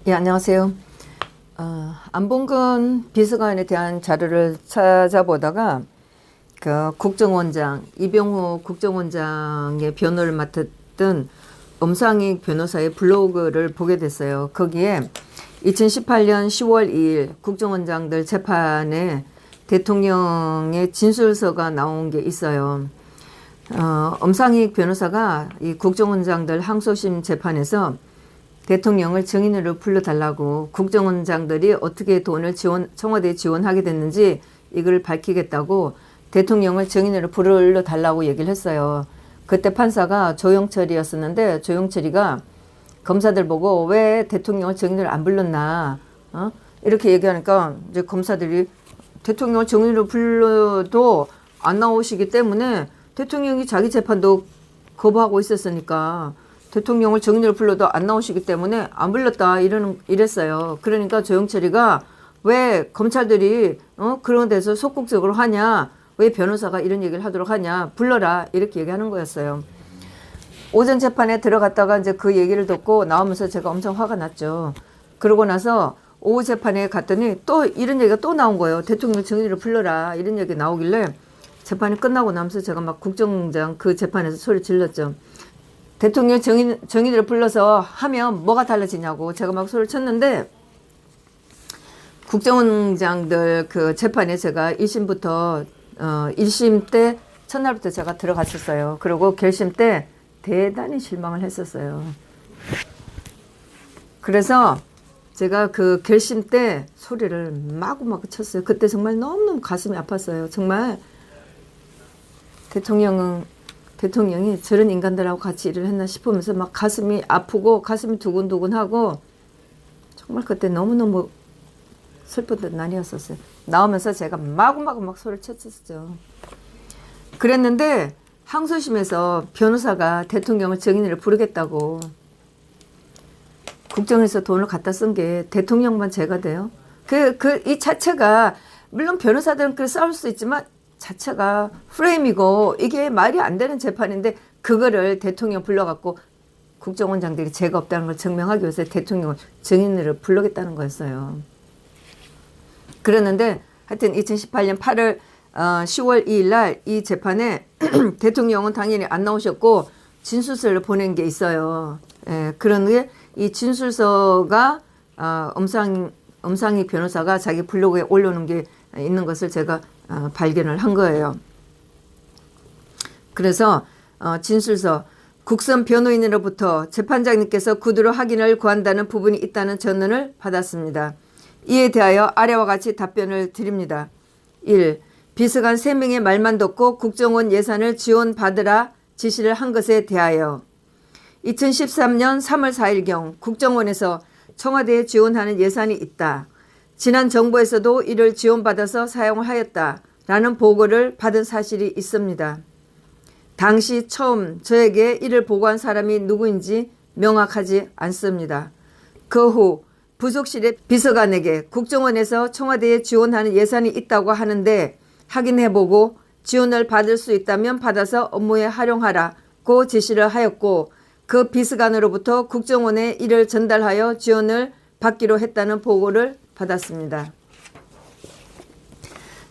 예, 안녕하세요. 안봉근 비서관에 대한 자료를 찾아보다가 그 국정원장, 이병후 국정원장의 변호를 맡았던 엄상익 변호사의 블로그를 보게 됐어요. 거기에 2018년 10월 2일 국정원장들 재판에 대통령의 진술서가 나온 게 있어요. 엄상익 변호사가 이 국정원장들 항소심 재판에서 대통령을 증인으로 불러달라고 국정원장들이 어떻게 돈을 청와대에 지원하게 됐는지 이걸 밝히겠다고 대통령을 증인으로 불러달라고 얘기를 했어요. 그때 판사가 조영철이었었는데 조영철이가 검사들 보고 왜 대통령을 증인으로 안 불렀나 이렇게 얘기하니까 이제 검사들이 대통령을 증인으로 불러도 안 나오시기 때문에 대통령이 자기 재판도 거부하고 있었으니까 대통령을 증인으로 불러도 안 나오시기 때문에 안 불렀다 이랬어요. 그러니까 조영철이가 왜 검찰들이 그런 데서 속국적으로 하냐, 왜 변호사가 이런 얘기를 하도록 하냐, 불러라 이렇게 얘기하는 거였어요. 오전 재판에 들어갔다가 이제 그 얘기를 듣고 나오면서 제가 엄청 화가 났죠. 그러고 나서 오후 재판에 갔더니 또 이런 얘기가 또 나온 거예요. 대통령 증인으로 불러라 이런 얘기 나오길래 재판이 끝나고 나면서 제가 막 국정원장 그 재판에서 소리 질렀죠. 대통령 증인으로 불러서 하면 뭐가 달라지냐고 제가 막 소리를 쳤는데 국정원장들 그 재판에 제가 1심부터 1심 때 첫날부터 제가 들어갔었어요. 그리고 결심 때 대단히 실망을 했었어요. 그래서 제가 그 결심 때 소리를 마구마구 쳤어요. 그때 정말 너무너무 가슴이 아팠어요. 정말 대통령이 저런 인간들하고 같이 일을 했나 싶으면서 막 가슴이 아프고 가슴이 두근두근하고 정말 그때 너무너무 슬픈 날이었었어요. 나오면서 제가 마구마구 막 소리를 쳤었죠. 그랬는데 항소심에서 변호사가 대통령을 증인으로 부르겠다고 국정에서 돈을 갖다 쓴 게 대통령만 죄가 돼요. 이 자체가 물론 변호사들은 그렇게 싸울 수 있지만 자체가 프레임이고 이게 말이 안 되는 재판인데 그거를 대통령 불러갖고 국정원장들이 죄가 없다는 걸 증명하기 위해서 대통령을 증인으로 불러겠다는 거였어요. 그랬는데 하여튼 2018년 10월 2일 날 이 재판에 대통령은 당연히 안 나오셨고 진술서를 보낸 게 있어요. 그런 게 이 진술서가 엄상익 변호사가 자기 블로그에 올려놓은 게 있는 것을 제가 발견을 한 거예요. 그래서 진술서 국선 변호인으로부터 재판장님께서 구두로 확인을 구한다는 부분이 있다는 전언을 받았습니다. 이에 대하여 아래와 같이 답변을 드립니다. 1. 비서관 3명의 말만 듣고 국정원 예산을 지원받으라 지시를 한 것에 대하여 2013년 3월 4일경 국정원에서 청와대에 지원하는 예산이 있다. 지난 정부에서도 이를 지원받아서 사용을 하였다라는 보고를 받은 사실이 있습니다. 당시 처음 저에게 이를 보고한 사람이 누구인지 명확하지 않습니다. 그 후 부속실의 비서관에게 국정원에서 청와대에 지원하는 예산이 있다고 하는데 확인해보고 지원을 받을 수 있다면 받아서 업무에 활용하라고 지시를 하였고 그 비서관으로부터 국정원에 이를 전달하여 지원을 받기로 했다는 보고를 받았습니다.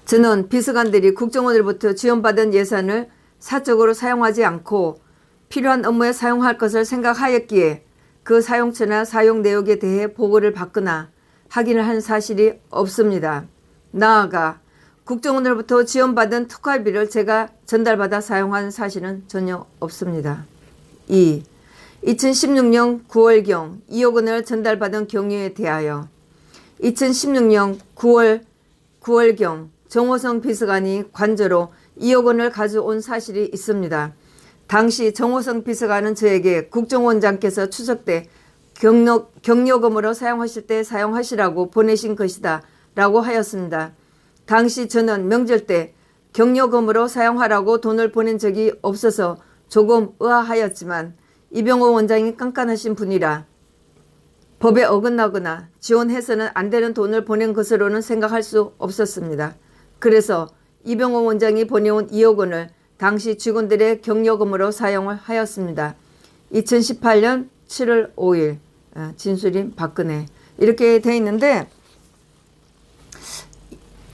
저는 비서관들이 국정원으로부터 지원받은 예산을 사적으로 사용하지 않고 필요한 업무에 사용할 것을 생각하였기에 그 사용처나 사용 내역에 대해 보고를 받거나 확인을 한 사실이 없습니다. 나아가 국정원으로부터 지원받은 특활비를 제가 전달받아 사용한 사실은 전혀 없습니다. 2. 2016년 9월경 2억 원을 전달받은 경위에 대하여 2016년 9월경 정호성 비서관이 관저로 2억 원을 가져온 사실이 있습니다. 당시 정호성 비서관은 저에게 국정원장께서 추석 때 경력금으로 사용하실 때 사용하시라고 보내신 것이다 라고 하였습니다. 당시 저는 명절 때 경력금으로 사용하라고 돈을 보낸 적이 없어서 조금 의아하였지만 이병호 원장이 깐깐하신 분이라 법에 어긋나거나 지원해서는 안 되는 돈을 보낸 것으로는 생각할 수 없었습니다. 그래서 이병호 원장이 보내온 2억 원을 당시 직원들의 경력금으로 사용을 하였습니다. 2018년 7월 5일 진술인 박근혜. 이렇게 돼 있는데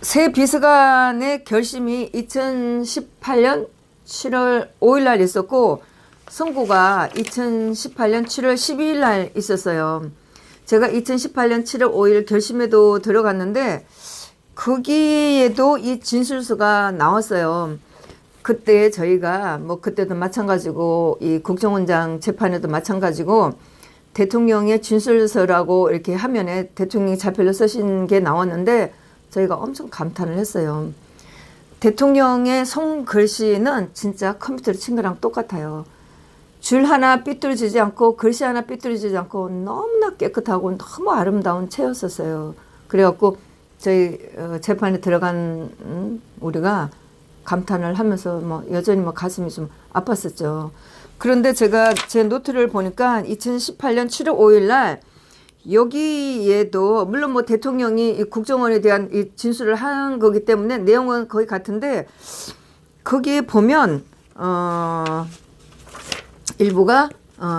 새 비서관의 결심이 2018년 7월 5일 날 있었고 선고가 2018년 7월 12일 날 있었어요. 제가 2018년 7월 5일 결심에도 들어갔는데 거기에도 이 진술서가 나왔어요. 그때 저희가 뭐 그때도 마찬가지고 이 국정원장 재판에도 마찬가지고 대통령의 진술서라고 이렇게 화면에 대통령이 자필로 쓰신 게 나왔는데 저희가 엄청 감탄을 했어요. 대통령의 손글씨는 진짜 컴퓨터로 친 거랑 똑같아요. 줄 하나 삐뚤어지지 않고 글씨 하나 삐뚤어지지 않고 너무나 깨끗하고 너무 아름다운 채였었어요. 그래갖고 저희 재판에 들어간 우리가 감탄을 하면서 뭐 여전히 뭐 가슴이 좀 아팠었죠. 그런데 제가 제 노트를 보니까 2018년 7월 5일 날 여기에도 물론 뭐 대통령이 이 국정원에 대한 이 진술을 한 거기 때문에 내용은 거의 같은데 거기에 보면 일부가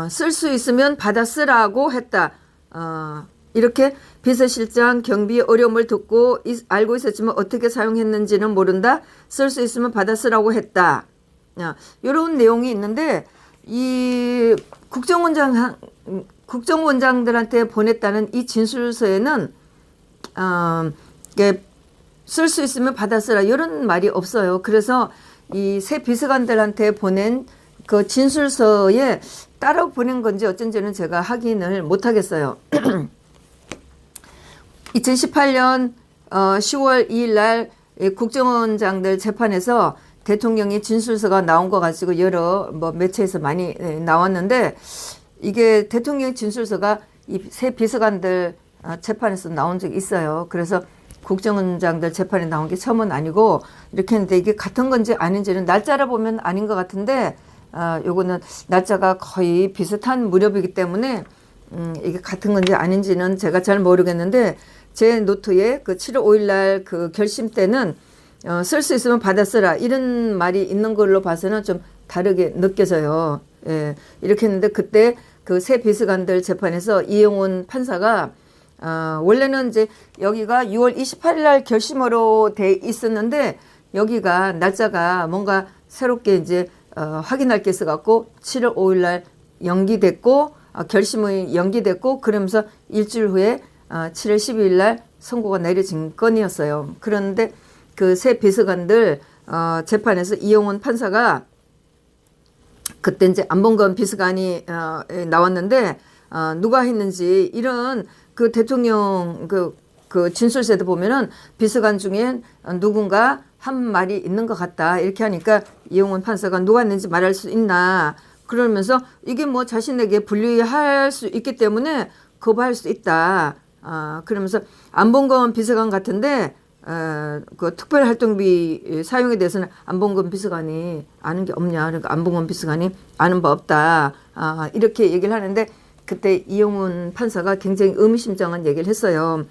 쓸 수 있으면 받아 쓰라고 했다. 이렇게 비서실장 경비 어려움을 듣고 알고 있었지만 어떻게 사용했는지는 모른다. 쓸 수 있으면 받아 쓰라고 했다. 이런 내용이 있는데 이 국정원장들한테 보냈다는 이 진술서에는 쓸 수 있으면 받아 쓰라 이런 말이 없어요. 그래서 이 새 비서관들한테 보낸 그 진술서에 따로 보낸 건지 어쩐지는 제가 확인을 못 하겠어요. 2018년 10월 2일 날 국정원장들 재판에서 대통령의 진술서가 나온 거 가지고 여러 뭐 매체에서 많이 나왔는데 이게 대통령 진술서가 이 새 비서관들 재판에서 나온 적이 있어요. 그래서 국정원장들 재판에 나온 게 처음은 아니고 이렇게 했는데 이게 같은 건지 아닌지는 날짜를 보면 아닌 것 같은데 요거는 날짜가 거의 비슷한 무렵이기 때문에 이게 같은 건지 아닌지는 제가 잘 모르겠는데 제 노트에 그 7월 5일 날 그 결심 때는 쓸 수 있으면 받아 쓰라 이런 말이 있는 걸로 봐서는 좀 다르게 느껴져요. 예, 이렇게 했는데 그때 그 새 비서관들 재판에서 이영훈 판사가 원래는 이제 여기가 6월 28일 날 결심으로 돼 있었는데 여기가 날짜가 뭔가 새롭게 이제 확인할 게 있어갖고 7월 5일 날 연기됐고 결심이 연기됐고 그러면서 일주일 후에 7월 12일 날 선고가 내려진 건이었어요. 그런데 그 새 비서관들 재판에서 이영훈 판사가 그때 이제 안봉건 비서관이 나왔는데 누가 했는지 이런 그 대통령 그 진술서에도 보면은 비서관 중에 누군가 한 말이 있는 것 같다 이렇게 하니까 이영훈 판사가 누가 했는지 말할 수 있나 그러면서 이게 뭐 자신에게 불리할 수 있기 때문에 거부할 수 있다. 그러면서 안봉건 비서관 같은데 그 특별활동비 사용에 대해서는 안봉건 비서관이 아는 게 없냐. 그러니까 안봉건 비서관이 아는 바 없다. 이렇게 얘기를 하는데 그때 이영훈 판사가 굉장히 의미심장한 얘기를 했어요.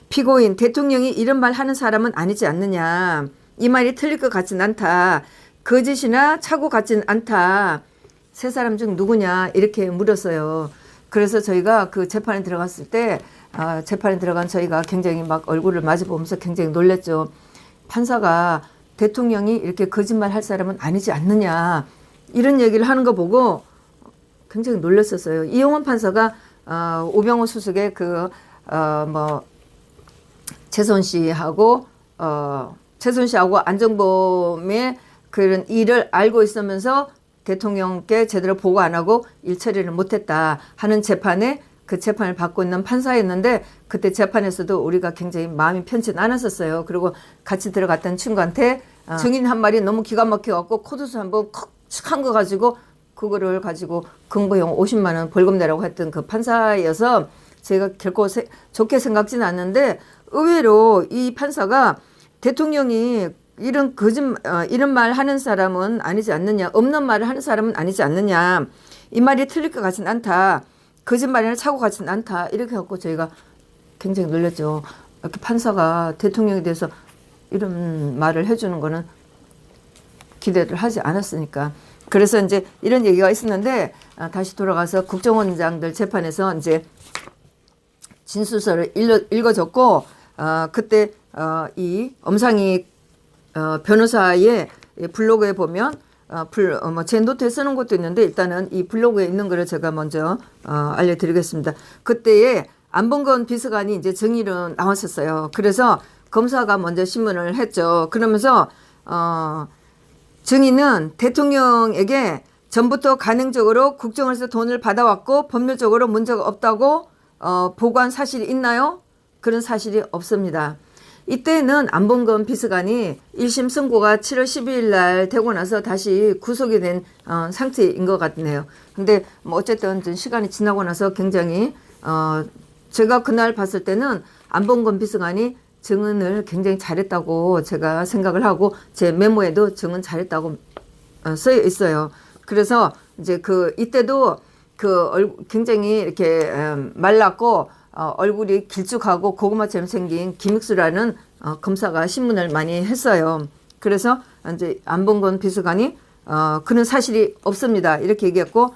피고인 대통령이 이런 말 하는 사람은 아니지 않느냐. 이 말이 틀릴 것 같진 않다. 거짓이나 착오 같진 않다. 세 사람 중 누구냐 이렇게 물었어요. 그래서 저희가 그 재판에 들어갔을 때 재판에 들어간 저희가 굉장히 막 얼굴을 마주보면서 굉장히 놀랬죠. 판사가 대통령이 이렇게 거짓말 할 사람은 아니지 않느냐 이런 얘기를 하는 거 보고 굉장히 놀랐었어요. 이영훈 판사가 우병우 수석의 최순 씨하고 안정범의 그런 일을 알고 있으면서 대통령께 제대로 보고 안 하고 일 처리를 못했다 하는 재판에 그 재판을 받고 있는 판사였는데 그때 재판에서도 우리가 굉장히 마음이 편치 않았었어요. 그리고 같이 들어갔던 친구한테 증인 한 말이 너무 기가 막혀갖고 코드수 한번 한 거 가지고 그거를 가지고 금고형 50만 원 벌금 내라고 했던 그 판사여서 제가 결코 좋게 생각지는 않는데 의외로 이 판사가 대통령이 이런 말 하는 사람은 아니지 않느냐. 없는 말을 하는 사람은 아니지 않느냐. 이 말이 틀릴 것 같진 않다. 거짓말이나 착오 같진 않다. 이렇게 갖고 저희가 굉장히 놀랐죠. 이렇게 판사가 대통령에 대해서 이런 말을 해주는 거는 기대를 하지 않았으니까. 그래서 이제 이런 얘기가 있었는데 다시 돌아가서 국정원장들 재판에서 이제 진술서를 읽어줬고 그때 이 엄상익 변호사의 블로그에 보면 제 노트에 쓰는 것도 있는데 일단은 이 블로그에 있는 거를 제가 먼저 알려드리겠습니다. 그때에 안봉건 비서관이 이제 증인으로 나왔었어요. 그래서 검사가 먼저 신문을 했죠. 그러면서 증인은 대통령에게 전부터 간행적으로 국정원에서 돈을 받아왔고 법률적으로 문제가 없다고 보고한 사실이 있나요? 그런 사실이 없습니다. 이때는 안봉건 비서관이 1심 선고가 7월 12일 날 되고 나서 다시 구속이 된 상태인 것 같네요. 근데 뭐 어쨌든 시간이 지나고 나서 굉장히 제가 그날 봤을 때는 안봉건 비서관이 증언을 굉장히 잘했다고 제가 생각을 하고 제 메모에도 증언 잘했다고 쓰여 있어요. 그래서 이제 이때도 굉장히 이렇게 말랐고 얼굴이 길쭉하고 고구마처럼 생긴 김익수라는 검사가 신문을 많이 했어요. 그래서 이제 안봉건 비서관이 그런 사실이 없습니다. 이렇게 얘기했고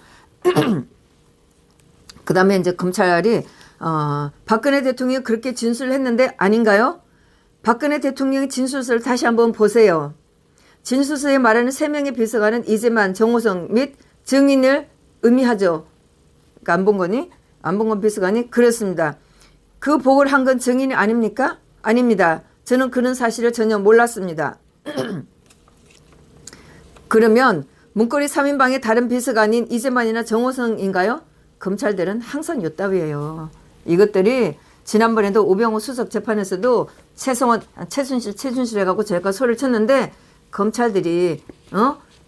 그 다음에 이제 검찰이 박근혜 대통령이 그렇게 진술을 했는데 아닌가요? 박근혜 대통령의 진술서를 다시 한번 보세요. 진술서에 말하는 3명의 비서관은 이재만, 정호성 및 증인을 의미하죠. 그러니까 안봉건 비서관이 그랬습니다. 그 보고를 한 건 증인이 아닙니까? 아닙니다. 저는 그런 사실을 전혀 몰랐습니다. 그러면 문고리 3인방의 다른 비서관인 이재만이나 정호성인가요? 검찰들은 항상 요따위예요. 이것들이 지난번에도 오병호 수석 재판에서도 최순실 해가지고 제가 소리를 쳤는데 검찰들이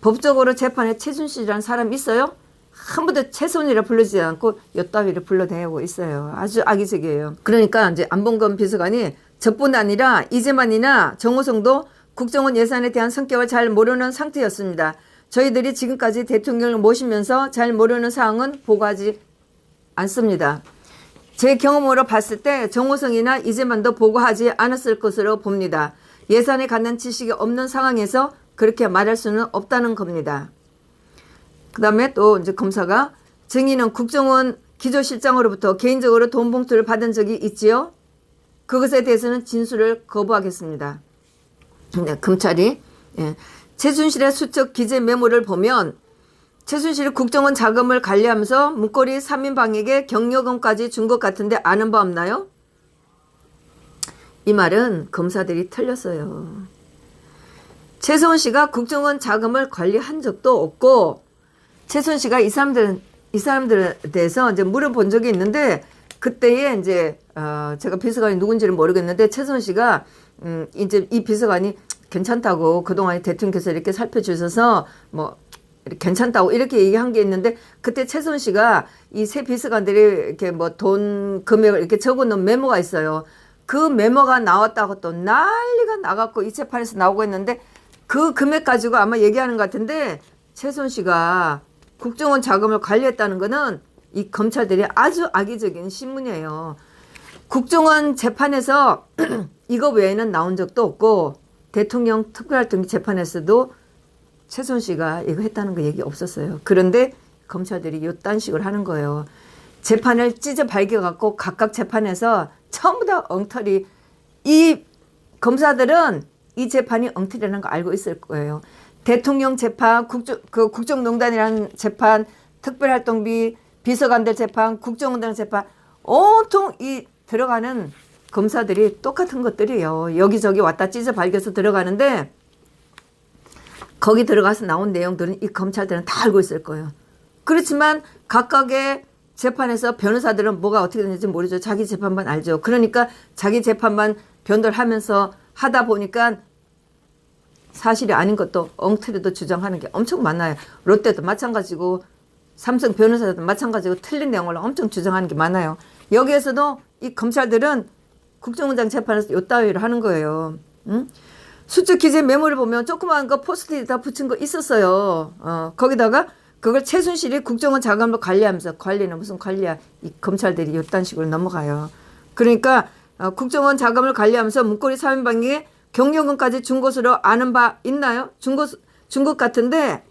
법적으로 재판에 최순실이라는 사람 있어요? 한 번도 최순이라 부르지 않고 요따위를 불러대고 있어요. 아주 악의적이에요. 그러니까 이제 안봉건 비서관이 저뿐 아니라 이재만이나 정호성도 국정원 예산에 대한 성격을 잘 모르는 상태였습니다. 저희들이 지금까지 대통령을 모시면서 잘 모르는 사항은 보고하지 않습니다. 제 경험으로 봤을 때 정호성이나 이재만도 보고하지 않았을 것으로 봅니다. 예산에 관한 지식이 없는 상황에서 그렇게 말할 수는 없다는 겁니다. 그 다음에 또 이제 검사가 증인은 국정원 기조실장으로부터 개인적으로 돈 봉투를 받은 적이 있지요? 그것에 대해서는 진술을 거부하겠습니다. 네, 검찰이 최순실의 수첩 기재 메모를 보면 최순실이 국정원 자금을 관리하면서 문고리 3인방에게 경력금까지 준 것 같은데 아는 바 없나요? 이 말은 검사들이 틀렸어요. 최순실 씨가 국정원 자금을 관리한 적도 없고 최순실 씨가 이 사람들에 대해서 이제 물어본 적이 있는데 그때에 이제 제가 비서관이 누군지를 모르겠는데 최순실 씨가 이제 이 비서관이 괜찮다고 그동안 대통령께서 이렇게 살펴주셔서 뭐 괜찮다고 이렇게 얘기한 게 있는데 그때 최순실 씨가 이 세 비서관들이 이렇게 뭐 돈 금액을 이렇게 적어놓은 메모가 있어요. 그 메모가 나왔다고 또 난리가 나갖고 이 재판에서 나오고 있는데 그 금액 가지고 아마 얘기하는 것 같은데 최순실 씨가 국정원 자금을 관리했다는 거는 이 검찰들이 아주 악의적인 신문이에요. 국정원 재판에서 이거 외에는 나온 적도 없고 대통령 특별활동 재판에서도 최순실 씨가 이거 했다는 거 얘기 없었어요. 그런데 검찰들이 요딴 식으로 하는 거예요. 재판을 찢어 밝혀갖고 각각 재판에서 전부 다 엉터리. 이 검사들은 이 재판이 엉터리라는 거 알고 있을 거예요. 대통령 재판, 국정농단이라는 재판, 특별활동비, 비서관들 재판, 국정원장 재판 온통 이 들어가는 검사들이 똑같은 것들이에요. 여기저기 왔다 찢어 밝혀서 들어가는데 거기 들어가서 나온 내용들은 이 검찰들은 다 알고 있을 거예요. 그렇지만 각각의 재판에서 변호사들은 뭐가 어떻게 되는지 모르죠. 자기 재판만 알죠. 그러니까 자기 재판만 변돌하면서 하다 보니까 사실이 아닌 것도 엉터리도 주장하는 게 엄청 많아요. 롯데도 마찬가지고 삼성 변호사들도 마찬가지고 틀린 내용을 엄청 주장하는 게 많아요. 여기에서도 이 검찰들은 국정원장 재판에서 요따위를 하는 거예요. 응? 수첩 기재 메모를 보면 조그마한 거 포스트잇 다 붙인 거 있었어요. 거기다가 그걸 최순실이 국정원 자금을 관리하면서 관리는 무슨 관리야. 이 검찰들이 요딴 식으로 넘어가요. 그러니까 국정원 자금을 관리하면서 문고리 3인방에게 경력금까지 준 것으로 아는 바 있나요? 준 것 같은데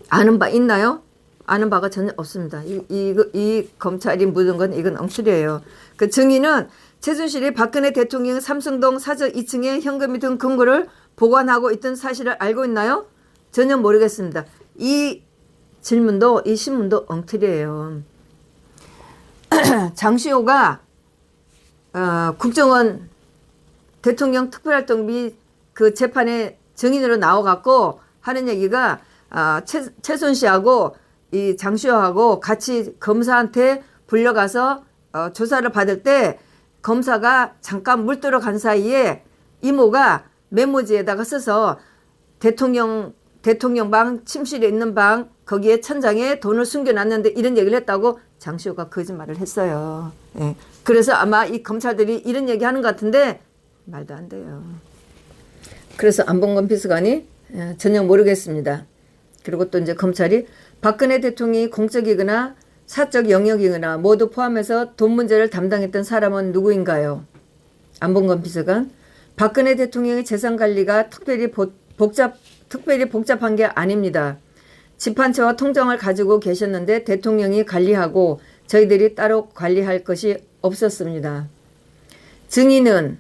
아는 바 있나요? 아는 바가 전혀 없습니다. 이 검찰이 묻은 건 이건 엉터리예요. 그 증인은 최순실이 박근혜 대통령 삼성동 사저 2층에 현금이 든 금고를 보관하고 있던 사실을 알고 있나요? 전혀 모르겠습니다. 이 질문도 이 신문도 엉터리예요. 장시호가 국정원 대통령 특별활동비 그 재판에 증인으로 나와갖고 하는 얘기가 최순 씨하고 이 장시호하고 같이 검사한테 불려가서 조사를 받을 때 검사가 잠깐 물들어 간 사이에 이모가 메모지에다가 써서 대통령 방 침실에 있는 방 거기에 천장에 돈을 숨겨놨는데 이런 얘기를 했다고 장시호가 거짓말을 했어요. 예. 그래서 아마 이 검찰들이 이런 얘기하는 것 같은데 말도 안 돼요. 그래서 안봉건 비서관이 전혀 모르겠습니다. 그리고 또 이제 검찰이 박근혜 대통령이 공적이거나 사적 영역이거나 모두 포함해서 돈 문제를 담당했던 사람은 누구인가요? 안봉건 비서관. 박근혜 대통령의 재산 관리가 특별히 복잡한 게 아닙니다. 집 한 채와 통장을 가지고 계셨는데 대통령이 관리하고 저희들이 따로 관리할 것이 없었습니다. 증인은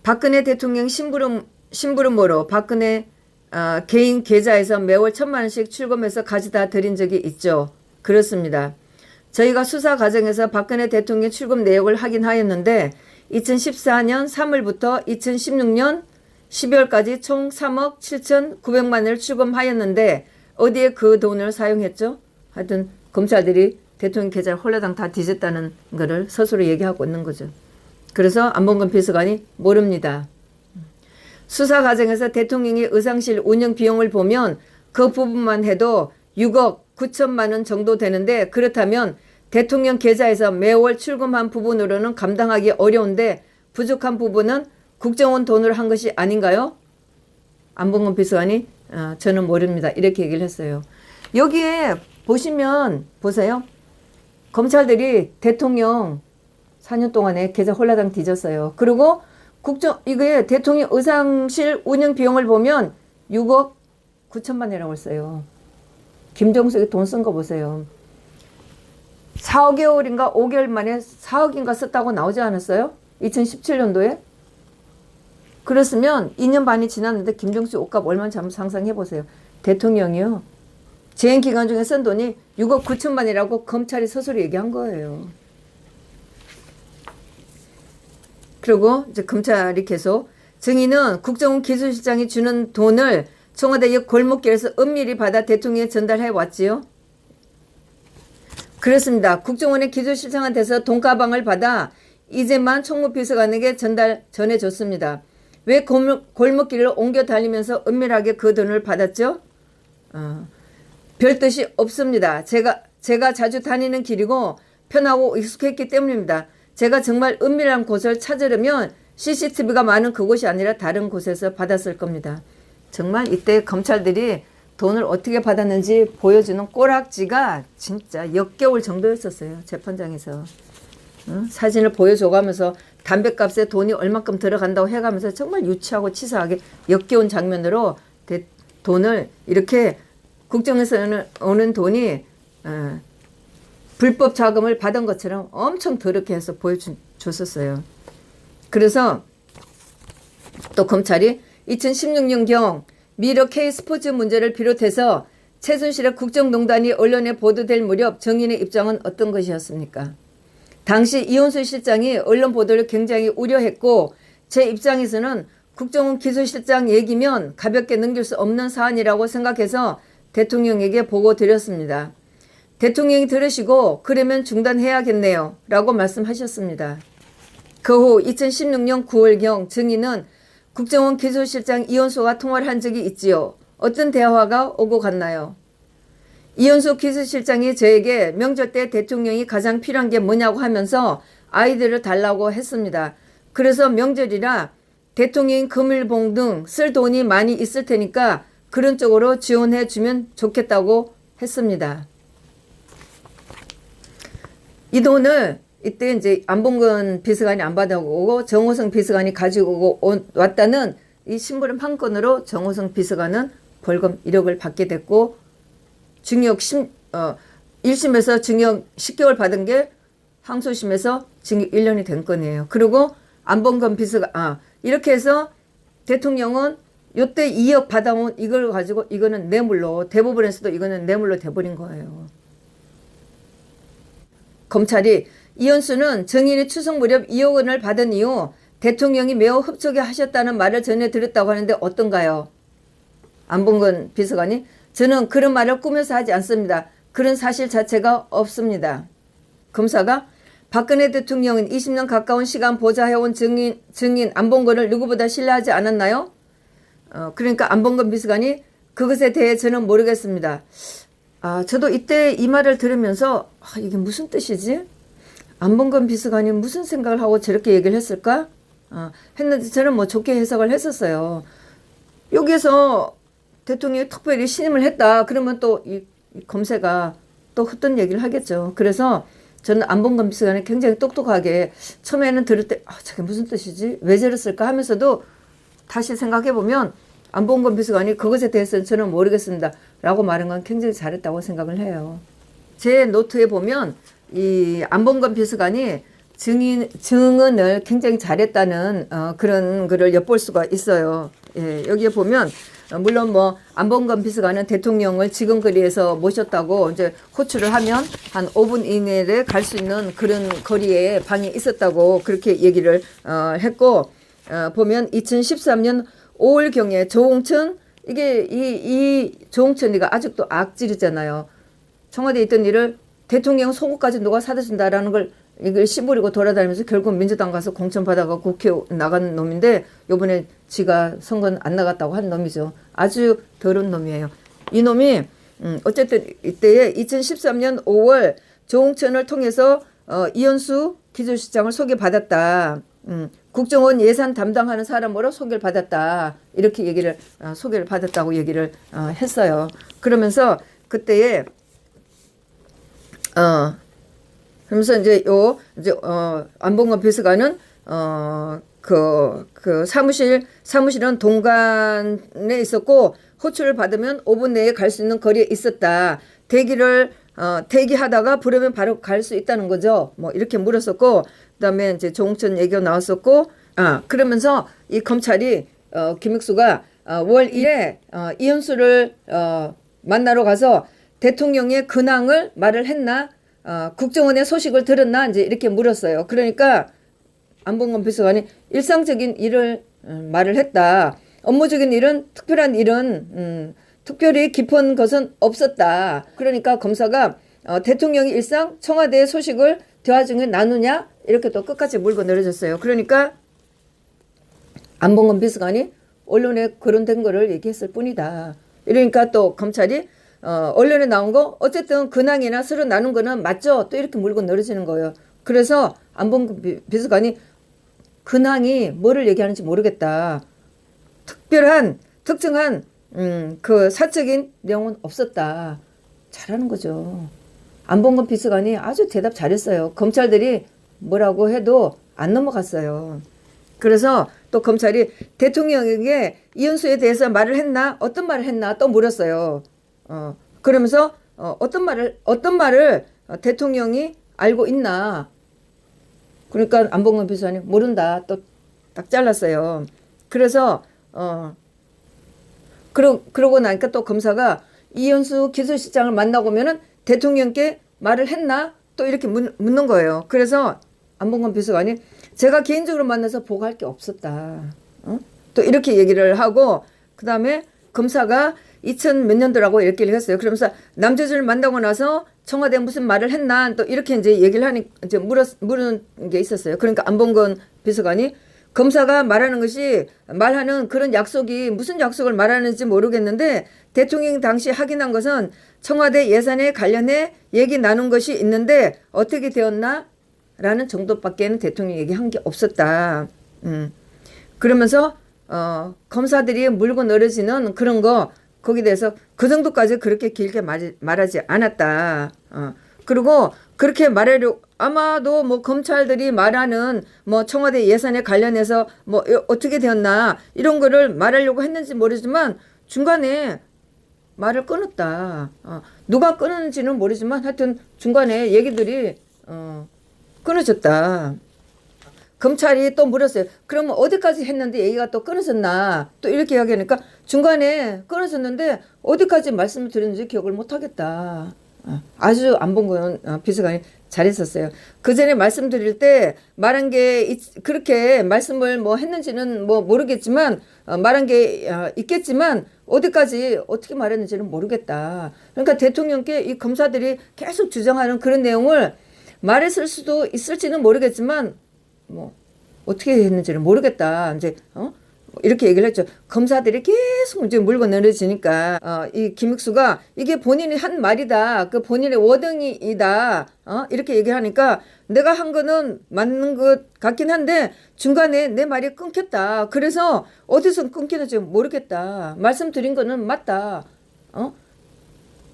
박근혜 대통령 심부름으로 박근혜 개인 계좌에서 매월 1,000만 원씩 출금해서 가져다 드린 적이 있죠. 그렇습니다. 저희가 수사 과정에서 박근혜 대통령 출금 내역을 확인하였는데 2014년 3월부터 2016년 12월까지 총 3억 7,900만 원을 출금하였는데 어디에 그 돈을 사용했죠? 하여튼 검찰들이 대통령 계좌를 홀라당 다 뒤졌다는 거를 스스로 얘기하고 있는 거죠. 그래서 안봉건 비서관이 모릅니다. 수사 과정에서 대통령의 의상실 운영 비용을 보면 그 부분만 해도 6억 9천만 원 정도 되는데 그렇다면 대통령 계좌에서 매월 출금한 부분으로는 감당하기 어려운데 부족한 부분은 국정원 돈으로 한 것이 아닌가요? 안봉건 비서관이 저는 모릅니다. 이렇게 얘기를 했어요. 여기에 보시면 보세요. 검찰들이 대통령 4년 동안에 계좌 홀라당 뒤졌어요. 그리고 이게 대통령 의상실 운영 비용을 보면 6억 9천만 원이라고 했어요. 김정숙이 돈 쓴 거 보세요. 4개월인가 5개월 만에 4억인가 썼다고 나오지 않았어요? 2017년도에? 그랬으면 2년 반이 지났는데 김정숙 옷값 얼마나 한번 상상해 보세요. 대통령이요. 재임 기간 중에 쓴 돈이 6억 9천만 원이라고 검찰이 스스로 얘기한 거예요. 그리고 이제 검찰이 계속 증인은 국정원 기술실장이 주는 돈을 청와대 옆 골목길에서 은밀히 받아 대통령에 전달해 왔지요. 그렇습니다. 국정원의 기술실장한테서 돈가방을 받아 이재만 총무비서관에게 전해줬습니다. 왜 골목길을 옮겨 다니면서 은밀하게 그 돈을 받았죠? 별 뜻이 없습니다. 제가 자주 다니는 길이고 편하고 익숙했기 때문입니다. 제가 정말 은밀한 곳을 찾으려면 CCTV가 많은 그곳이 아니라 다른 곳에서 받았을 겁니다. 정말 이때 검찰들이 돈을 어떻게 받았는지 보여주는 꼬락지가 진짜 역겨울 정도였었어요. 재판장에서. 사진을 보여줘가면서 담배값에 돈이 얼마큼 들어간다고 해가면서 정말 유치하고 치사하게 역겨운 장면으로 돈을 이렇게 국정에서 오는 돈이 불법 자금을 받은 것처럼 엄청 더럽게 해서 보여줬었어요. 그래서 또 검찰이 2016년경 미러 K스포츠 문제를 비롯해서 최순실의 국정농단이 언론에 보도될 무렵 정인의 입장은 어떤 것이었습니까? 당시 이원수 실장이 언론 보도를 굉장히 우려했고 제 입장에서는 국정원 기술실장 얘기면 가볍게 넘길 수 없는 사안이라고 생각해서 대통령에게 보고 드렸습니다. 대통령이 들으시고 그러면 중단해야겠네요 라고 말씀하셨습니다. 그 후 2016년 9월경 증인은 국정원 기술실장 이원수와 통화를 한 적이 있지요. 어떤 대화가 오고 갔나요? 이원수 기술실장이 저에게 명절 때 대통령이 가장 필요한 게 뭐냐고 하면서 아이디어를 달라고 했습니다. 그래서 명절이라 대통령이 금일봉 등 쓸 돈이 많이 있을 테니까 그런 쪽으로 지원해 주면 좋겠다고 했습니다. 이 돈을 이때 이제 안봉근 비서관이 안 받아오고 정호성 비서관이 가지고 왔다는 이 심부름 한 건으로 정호성 비서관은 벌금 1억을 받게 됐고 징역 1심에서 징역 10개월 받은 게 항소심에서 징역 1년이 된 건이에요. 그리고 안봉건 비서가 이렇게 해서 대통령은 요때 2억 받아온 이걸 가지고 이거는 뇌물로 대법원에서도 이거는 뇌물로 돼버린 거예요. 검찰이 이현수는 증인이 추석 무렵 2억 원을 받은 이후 대통령이 매우 흡족해 하셨다는 말을 전해 들었다고 하는데 어떤가요? 안봉건 비서관이 저는 그런 말을 꾸며서 하지 않습니다. 그런 사실 자체가 없습니다. 검사가 박근혜 대통령은 20년 가까운 시간 보좌해온 증인 안봉건을 누구보다 신뢰하지 않았나요? 그러니까 안봉건 비서관이 그것에 대해 저는 모르겠습니다. 저도 이때 이 말을 들으면서 이게 무슨 뜻이지? 안봉건 비서관이 무슨 생각을 하고 저렇게 얘기를 했을까? 했는데 저는 뭐 좋게 해석을 했었어요. 여기에서 대통령이 특별히 신임을 했다. 그러면 또 이 검사가 또 헛된 얘기를 하겠죠. 그래서 저는 안봉건 비서관이 굉장히 똑똑하게 처음에는 들을 때 저게 무슨 뜻이지? 왜 저랬을까 하면서도 다시 생각해보면 안봉건 비서관이 그것에 대해서는 저는 모르겠습니다. 라고 말한 건 굉장히 잘했다고 생각을 해요. 제 노트에 보면 이 안봉건 비서관이 증언을 굉장히 잘했다는 그런 글을 엿볼 수가 있어요. 예, 여기에 보면 물론 뭐 안봉건 비서관은 대통령을 지금 거리에서 모셨다고 이제 호출을 하면 한 5분 이내에 갈 수 있는 그런 거리에 방이 있었다고 그렇게 얘기를 했고 보면 2013년 5월경에 조홍천 이게 이 조홍천이가 아직도 악질이잖아요. 청와대에 있던 일을 대통령 속옷까지 누가 사다 준다라는 걸 이걸 씨부리고 돌아다니면서 결국 민주당 가서 공천 받아가 국회 나간 놈인데 요번에 지가 선거는 안 나갔다고 한 놈이죠. 아주 더러운 놈이에요. 이 놈이 어쨌든 이때에 2013년 5월 조홍천을 통해서 이현수 기조실장을 소개받았다. 국정원 예산 담당하는 사람으로 소개를 받았다. 이렇게 얘기를 소개를 받았다고 얘기를 했어요. 그러면서 그때에 그러면서 이제 안봉건 비서관은 그 사무실은 동간에 있었고 호출을 받으면 5분 내에 갈 수 있는 거리에 있었다. 대기하다가 부르면 바로 갈 수 있다는 거죠. 뭐 이렇게 물었었고 그다음에 이제 조홍천 얘기가 나왔었고 그러면서 이 검찰이 김익수가 월 1에 이현수를 만나러 가서 대통령의 근황을 말을 했나? 국정원의 소식을 들었나? 이제 이렇게 물었어요. 그러니까 안봉건 비서관이 일상적인 일을 말을 했다. 업무적인 일은 특별한 일은 특별히 깊은 것은 없었다. 그러니까 검사가 대통령이 일상 청와대의 소식을 대화 중에 나누냐? 이렇게 또 끝까지 물고 늘어졌어요. 그러니까 안봉건 비서관이 언론에 거론된 거를 얘기했을 뿐이다. 이러니까 또 검찰이 언론에 나온 거 어쨌든 근황이나 서로 나눈 거는 맞죠? 또 이렇게 물고 늘어지는 거예요. 그래서 안봉건 비서관이 근황이 뭐를 얘기하는지 모르겠다. 특정한 그 사적인 내용은 없었다. 잘하는 거죠. 안봉건 비서관이 아주 대답 잘했어요. 검찰들이 뭐라고 해도 안 넘어갔어요. 그래서 또 검찰이 대통령에게 이현수에 대해서 말을 했나? 어떤 말을 했나? 또 물었어요. 그러면서 어떤 말을 대통령이 알고 있나? 그러니까 안봉건 비서관이 모른다. 또 딱 잘랐어요. 그래서 그러고 나니까 또 검사가 이현수 기소실장을 만나고 오면은 대통령께 말을 했나? 또 이렇게 묻는 거예요. 그래서 안봉건 비서관이 제가 개인적으로 만나서 보고할 게 없었다. 또 이렇게 얘기를 하고 그다음에 검사가 2000 몇 년도라고 이렇게 얘기했어요. 그러면서 남재준을 만나고 나서 청와대에 무슨 말을 했나? 또 이렇게 이제 얘기를 하니 이제 물은 게 있었어요. 그러니까 안봉건 비서관이 검사가 말하는 그런 약속이 무슨 약속을 말하는지 모르겠는데 대통령 당시 확인한 것은 청와대 예산에 관련해 얘기 나눈 것이 있는데 어떻게 되었나? 라는 정도밖에는 대통령 얘기한 게 없었다. 그러면서 검사들이 물고 늘어지는 그런 거 거기에 대해서 그 정도까지 그렇게 길게 말하지 않았다. 그리고 그렇게 말하려고 아마도 뭐 검찰들이 말하는 뭐 청와대 예산에 관련해서 뭐 어떻게 되었나 이런 거를 말하려고 했는지 모르지만 중간에 말을 끊었다. 누가 끊었는지는 모르지만 하여튼 중간에 얘기들이 끊어졌다. 검찰이 또 물었어요. 그러면 어디까지 했는데 얘기가 또 끊어졌나? 또 이렇게 이야기하니까 중간에 끊어졌는데 어디까지 말씀을 드렸는지 기억을 못하겠다. 아주 안봉근 비서관이 잘했었어요. 그 전에 말씀드릴 때 말한 게 그렇게 말씀을 뭐 했는지는 뭐 모르겠지만 말한 게 있겠지만 어디까지 어떻게 말했는지는 모르겠다. 그러니까 대통령께 이 검사들이 계속 주장하는 그런 내용을 말했을 수도 있을지는 모르겠지만 뭐 어떻게 했는지는 모르겠다. 이제 이렇게 얘기를 했죠. 검사들이 계속 이제 물고 늘어지니까 이 김익수가 이게 본인이 한 말이다. 그 본인의 워딩이다. 이렇게 얘기하니까 내가 한 거는 맞는 것 같긴 한데 중간에 내 말이 끊겼다. 그래서 어디서 끊기는지 모르겠다. 말씀드린 거는 맞다.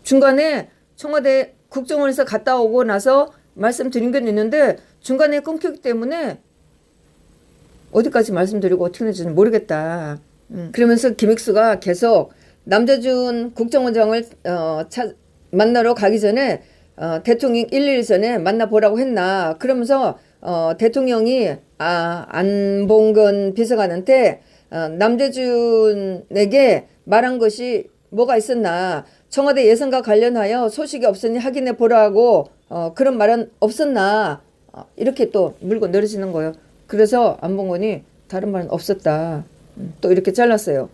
중간에 청와대 국정원에서 갔다 오고 나서 말씀드린 건 있는데 중간에 끊겼기 때문에 어디까지 말씀드리고 어떻게 했는지는 모르겠다. 그러면서 김익수가 계속 남재준 국정원장을 만나러 가기 전에 대통령 1일 전에 만나보라고 했나. 그러면서 대통령이 안봉근 비서관한테 남재준에게 말한 것이 뭐가 있었나. 청와대 예산과 관련하여 소식이 없으니 확인해 보라고 그런 말은 없었나. 이렇게 또 물고 늘어지는 거예요. 그래서 안봉근이 다른 말은 없었다. 또 이렇게 잘랐어요.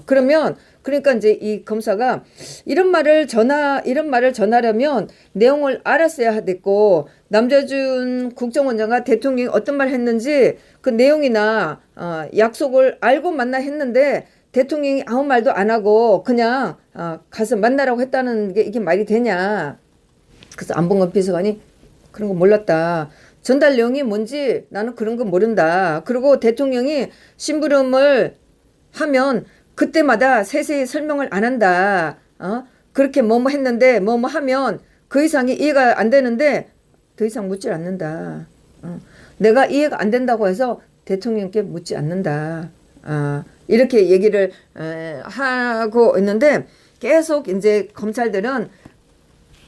그러니까 이제 이 검사가 이런 말을 전하려면 내용을 알았어야 됐고, 남재준 국정원장과 대통령이 어떤 말 했는지 그 내용이나 약속을 알고 만나 했는데 대통령이 아무 말도 안 하고 그냥 가서 만나라고 했다는 게 이게 말이 되냐. 그래서 안봉근 비서관이 그런 거 몰랐다. 전달 내용이 뭔지 나는 그런 거 모른다. 그리고 대통령이 심부름을 하면 그때마다 세세히 설명을 안 한다. 그렇게 뭐뭐 했는데 뭐뭐 하면 그 이상이 이해가 안 되는데 더 이상 묻질 않는다. 내가 이해가 안 된다고 해서 대통령께 묻지 않는다. 이렇게 얘기를 하고 있는데 계속 이제 검찰들은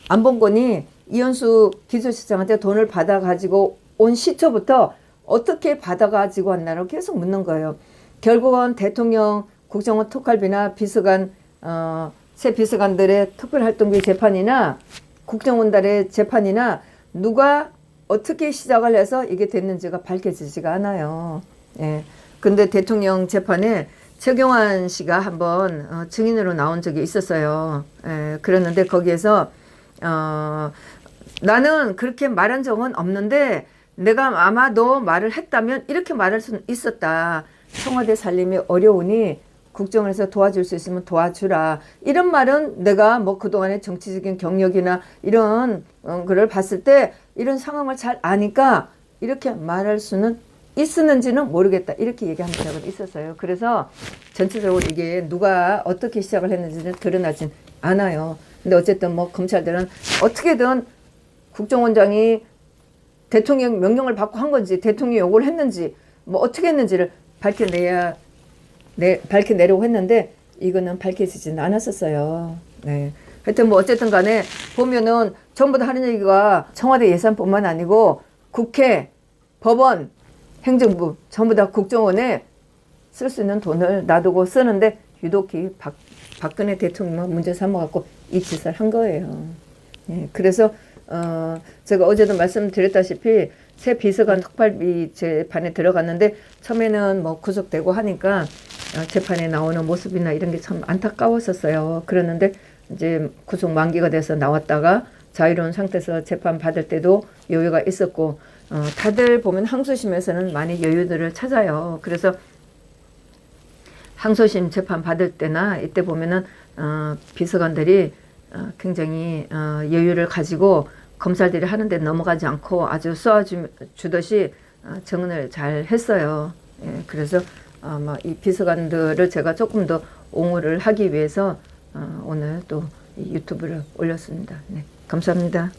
안봉근이 이현수 기술실장한테 돈을 받아가지고 온 시초부터 어떻게 받아가지고 왔나라고 계속 묻는 거예요. 결국은 대통령 국정원 특활비나 비서관, 새 비서관들의 특별활동비 재판이나 국정원단의 재판이나 누가 어떻게 시작을 해서 이게 됐는지가 밝혀지지가 않아요. 예. 근데 대통령 재판에 최경환 씨가 한번 증인으로 나온 적이 있었어요. 예. 그랬는데 거기에서 나는 그렇게 말한 적은 없는데 내가 아마 너 말을 했다면 이렇게 말할 수는 있었다. 청와대 살림이 어려우니 국정원에서 도와줄 수 있으면 도와주라. 이런 말은 내가 뭐 그동안의 정치적인 경력이나 이런 거를 봤을 때 이런 상황을 잘 아니까 이렇게 말할 수는 있었는지는 모르겠다. 이렇게 얘기한 적은 있었어요. 그래서 전체적으로 이게 누가 어떻게 시작을 했는지는 드러나진 않아요. 근데 어쨌든 뭐 검찰들은 어떻게든 국정원장이 대통령 명령을 받고 한 건지 대통령 요구를 했는지 뭐 어떻게 했는지를 밝혀내려고 했는데 이거는 밝혀지지는 않았었어요. 네. 하여튼 뭐 어쨌든 간에 보면은 전부 다 하는 얘기가 청와대 예산뿐만 아니고 국회, 법원, 행정부 전부 다 국정원에 쓸 수 있는 돈을 놔두고 쓰는데 유독히 박근혜 대통령만 문제 삼아갖고 이 짓을 한 거예요. 예, 그래서 제가 어제도 말씀드렸다시피 새 비서관 특활비 재판에 들어갔는데 처음에는 뭐 구속되고 하니까 재판에 나오는 모습이나 이런 게 참 안타까웠었어요. 그랬는데 이제 구속 만기가 돼서 나왔다가 자유로운 상태에서 재판 받을 때도 여유가 있었고 다들 보면 항소심에서는 많이 여유들을 찾아요. 그래서 항소심 재판 받을 때나 이때 보면은 비서관들이 굉장히 여유를 가지고 검찰들이 하는데 넘어가지 않고 아주 쏘아주듯이 정은을 잘 했어요. 예, 그래서 아마 이 비서관들을 제가 조금 더 옹호를 하기 위해서 오늘 또 유튜브를 올렸습니다. 네, 감사합니다.